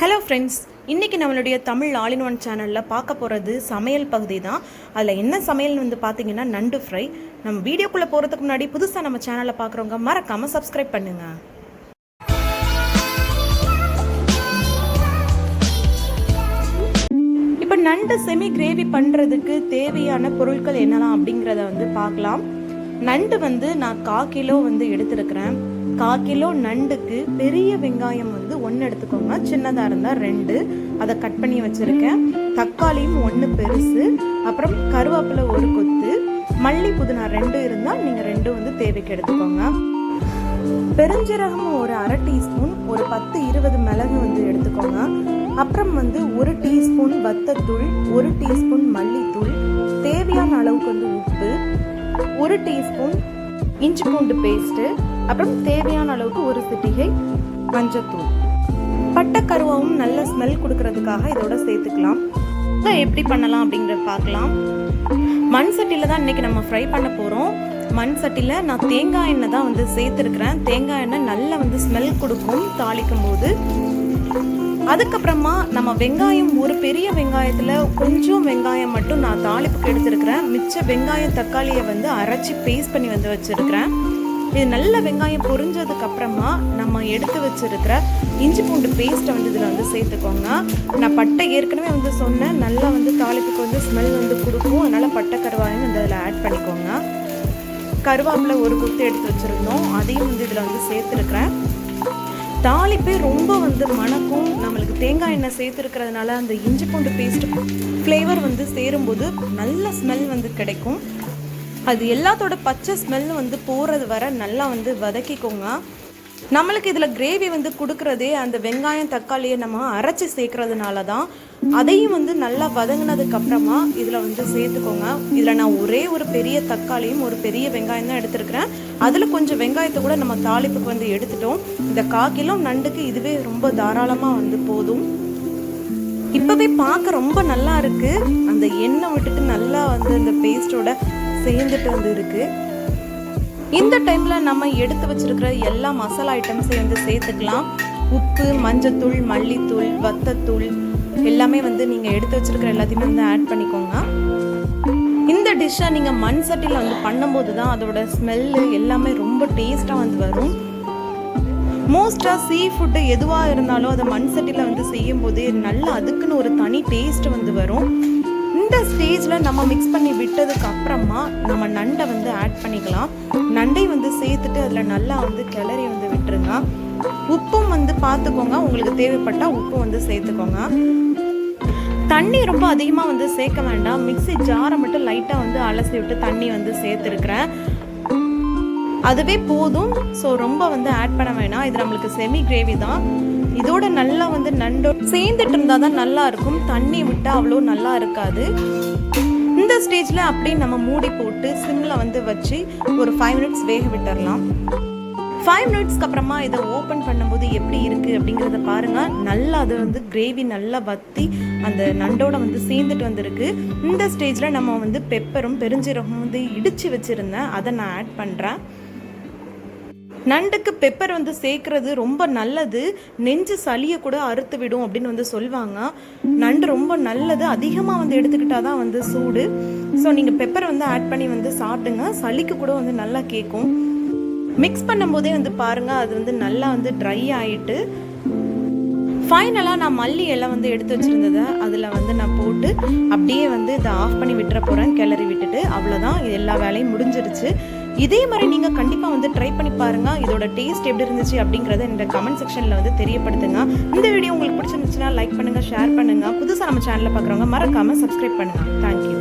Hello friends, இன்றைக்கி நம்மளுடைய Tamil all in one சேனலில் பார்க்க போகிறது சமையல் பகுதி தான். அதில் என்ன சமையல்னு வந்து பார்த்திங்கன்னா நண்டு ஃப்ரை. நம்ம வீடியோக்குள்ளே போகிறதுக்கு முன்னாடி புதுசாக நம்ம சேனலை பார்க்குறவங்க மறக்காமல் சப்ஸ்கிரைப் பண்ணுங்கள். இப்போ நண்டு செமி கிரேவி பண்ணுறதுக்கு தேவையான பொருட்கள் என்னலாம் அப்படிங்கிறத வந்து பார்க்கலாம். நண்டு வந்து நான் 1/4 கிலோ வந்து எடுத்துருக்கிறேன். 1/4 கிலோ நண்டுக்கு பெரிய வெங்காயம் வந்து 1 எடுத்துக்கோங்க, சின்னதாக இருந்தால் 2, அதை கட் பண்ணி வச்சுருக்கேன். தக்காளியும் 1 பெருசு, அப்புறம் கருவேப்பிலை 1 கொத்து, மல்லி புதினா 2 இருந்தால் நீங்கள் 2 வந்து தேவைக்கு எடுத்துக்கோங்க. பெருஞ்சீரகம் ஒரு 1/2 டீஸ்பூன், ஒரு 10-20 மிளகு வந்து எடுத்துக்கோங்க. அப்புறம் வந்து 1 டீஸ்பூன் வத்தத்தூள், 1 டீஸ்பூன் மல்லித்தூள், தேவையான அளவுக்கு வந்து உப்பு, 1 டீஸ்பூன் இஞ்சி பூண்டு பேஸ்ட்டு, அப்புறம் தேவையான அளவுக்கு 1 சிட்டிகை மஞ்சத்தூள். பட்டை கருவாவும் நல்ல ஸ்மெல் கொடுக்கறதுக்காக இதோட சேர்த்துக்கலாம். எப்படி பண்ணலாம் அப்படிங்கிறத பார்க்கலாம். மண் சட்டியில் தான் இன்றைக்கி நம்ம ஃப்ரை பண்ண போகிறோம். மண் சட்டியில் நான் தேங்காய் எண்ணெய் தான் வந்து சேர்த்துருக்கிறேன். தேங்காய் எண்ணெய் நல்லா வந்து ஸ்மெல் கொடுக்கும் தாளிக்கும் போது. அதுக்கப்புறமா நம்ம வெங்காயம், ஒரு பெரிய வெங்காயத்தில் கொஞ்சம் வெங்காயம் மட்டும் நான் தாளிப்புக்கு எடுத்துருக்கிறேன். மிச்ச வெங்காயம் தக்காளியை வந்து அரைச்சி பேஸ்ட் பண்ணி வந்து வச்சுருக்கிறேன். இது நல்ல வெங்காயம் பொரிஞ்சதுக்கு அப்புறமா நம்ம எடுத்து வச்சிருக்கிற இஞ்சி பூண்டு பேஸ்ட்டை வந்து இதில் வந்து சேர்த்துக்கோங்க. நான் பட்டை ஏற்கனவே வந்து சொன்னேன், நல்லா வந்து தாளிப்புக்கு வந்து ஸ்மெல் வந்து கொடுக்கும். அதனால் பட்டை கருவாயும் வந்து அதில் ஆட் பண்ணிக்கோங்க. கருவேப்பிலை 1 கொத்து எடுத்து வச்சுருந்தோம், அதையும் வந்து இதில் வந்து சேர்த்துருக்கிறேன். தாளிப்பே ரொம்ப வந்து மணக்கும். நம்மளுக்கு தேங்காய் எண்ணெய் சேர்த்துருக்கிறதுனால அந்த இஞ்சி பூண்டு பேஸ்ட் ஃப்ளேவர் வந்து சேரும்போது நல்ல ஸ்மெல் வந்து கிடைக்கும். அது எல்லாத்தோட பச்சை ஸ்மெல் வந்து போகிறது வர நல்லா வந்து வதக்கிக்கோங்க. நம்மளுக்கு இதில் கிரேவி வந்து கொடுக்குறதே அந்த வெங்காயம் தக்காளியை நம்ம அரைச்சி சேர்க்கறதுனால தான். அதையும் வந்து நல்லா வதங்கினதுக்கப்புறமா இதில் வந்து சேர்த்துக்கோங்க. இதில் நான் ஒரே ஒரு பெரிய தக்காளியும் ஒரு பெரிய வெங்காயம் தான் எடுத்துருக்கிறேன். அதில் கொஞ்சம் வெங்காயத்தை கூட நம்ம தாளிப்புக்கு வந்து எடுத்துட்டோம். இந்த 1/4 கிலோ நண்டுக்கு இதுவே ரொம்ப தாராளமாக வந்து போதும். இப்போவே பார்க்க ரொம்ப நல்லா இருக்குது. அந்த எண்ணெய் விட்டுட்டு நல்லா வந்து இந்த பேஸ்ட்டோட சேர்ந்துட்டு வந்து இருக்குது. இந்த டைமில் நம்ம எடுத்து வச்சிருக்கிற எல்லா மசாலா ஐட்டம்ஸையும் வந்து சேர்த்துக்கலாம். உப்பு, மஞ்சத்தூள், மல்லித்தூள், வத்தத்தூள் எல்லாமே வந்து நீங்கள் எடுத்து வச்சிருக்கிற எல்லாத்தையுமே வந்து ஆட் பண்ணிக்கோங்க. இந்த டிஷ்ஷை நீங்கள் மண் சட்டியில் வந்து பண்ணும்போது தான் அதோட ஸ்மெல்லு எல்லாமே ரொம்ப டேஸ்ட்டாக வந்து வரும். மோஸ்ட்டாக சீ ஃபுட்டு எதுவாக இருந்தாலும் அதை மண் சட்டியில் வந்து செய்யும் போது நல்லா அதுக்குன்னு ஒரு தனி டேஸ்ட் வந்து வரும். இந்த ஸ்டேஜில் நம்ம மிக்ஸ் பண்ணி விட்டதுக்கு அப்புறமா நம்ம நண்டை வந்து ஆட் பண்ணிக்கலாம். நண்டை வந்து சேர்த்துட்டு அதில் நல்லா வந்து கிளறி வந்து விட்டுருங்க. உப்பும் வந்து பார்த்துக்கோங்க, உங்களுக்கு தேவைப்பட்டால் உப்பு வந்து சேர்த்துக்கோங்க. தண்ணி ரொம்ப அதிகமாக வந்து சேர்க்க வேண்டாம். மிக்ஸி ஜாரை மட்டும் லைட்டாக வந்து அலசி விட்டு தண்ணி வந்து சேர்த்துருக்குறேன், அதுவே போதும். ஸோ ரொம்ப வந்து ஆட் பண்ண வேணாம். இது நம்மளுக்கு செமி கிரேவி தான். இதோட நல்லா வந்து நண்டோ சேர்ந்துட்டு இருந்தால் தான் நல்லா இருக்கும். தண்ணி விட்டால் அவ்வளோ நல்லா இருக்காது. இந்த ஸ்டேஜில் அப்படியே நம்ம மூடி போட்டு சிம்மில் வந்து வச்சு ஒரு 5 மினிட்ஸ் வேக விட்டுடலாம். 5 மினிட்ஸ்க்கு அப்புறமா இதை ஓப்பன் பண்ணும்போது எப்படி இருக்குது அப்படிங்கிறத பாருங்கள். நல்லா அது வந்து கிரேவி நல்லா வற்றி அந்த நண்டோட வந்து சேர்ந்துட்டு வந்துருக்கு. இந்த ஸ்டேஜில் நம்ம வந்து பெப்பரும் பெருஞ்சீரகமும் வந்து இடித்து வச்சுருந்தேன், அதை நான் ஆட் பண்ணுறேன். நண்டுக்கு பெப்பர் வந்து சேர்க்கறது ரொம்ப நல்லது. நெஞ்சு சளியை கூட அறுத்து விடும் அப்படின்னு வந்து சொல்லுவாங்க. நண்டு ரொம்ப நல்லது, அதிகமாக வந்து எடுத்துக்கிட்டால் தான் வந்து சூடு. ஸோ நீங்கள் பெப்பர் வந்து ஆட் பண்ணி வந்து சாப்பிடுங்க, சளிக்கு கூட வந்து நல்லா கேட்கும். மிக்ஸ் பண்ணும்போதே வந்து பாருங்கள், அது வந்து நல்லா வந்து ட்ரை ஆகிட்டு ஃபைனலாக நான் மல்லி எல்லாம் வந்து எடுத்து வச்சுருந்ததை அதில் வந்து நான் போட்டு அப்படியே வந்து இதை ஆஃப் பண்ணி விட்டுற போகிறேன். கிளறி விட்டுட்டு அவ்வளோதான், இது எல்லா வேலையும் முடிஞ்சிருச்சு. இதே மாதிரி நீங்கள் கண்டிப்பாக வந்து ட்ரை பண்ணி பாருங்கள். இதோட டேஸ்ட் எப்படி இருந்துச்சு அப்படிங்கிறத இந்த கமெண்ட் செக்ஷனில் வந்து தெரியப்படுத்துங்க. இந்த வீடியோ உங்களுக்கு பிடிச்சிருந்துச்சுன்னா லைக் பண்ணுங்கள், ஷேர் பண்ணுங்கள். புதுசாக நம்ம சேனலில் பார்க்குறவங்க மறக்காமல் சப்ஸ்கிரைப் பண்ணுங்கள். தேங்க்யூ.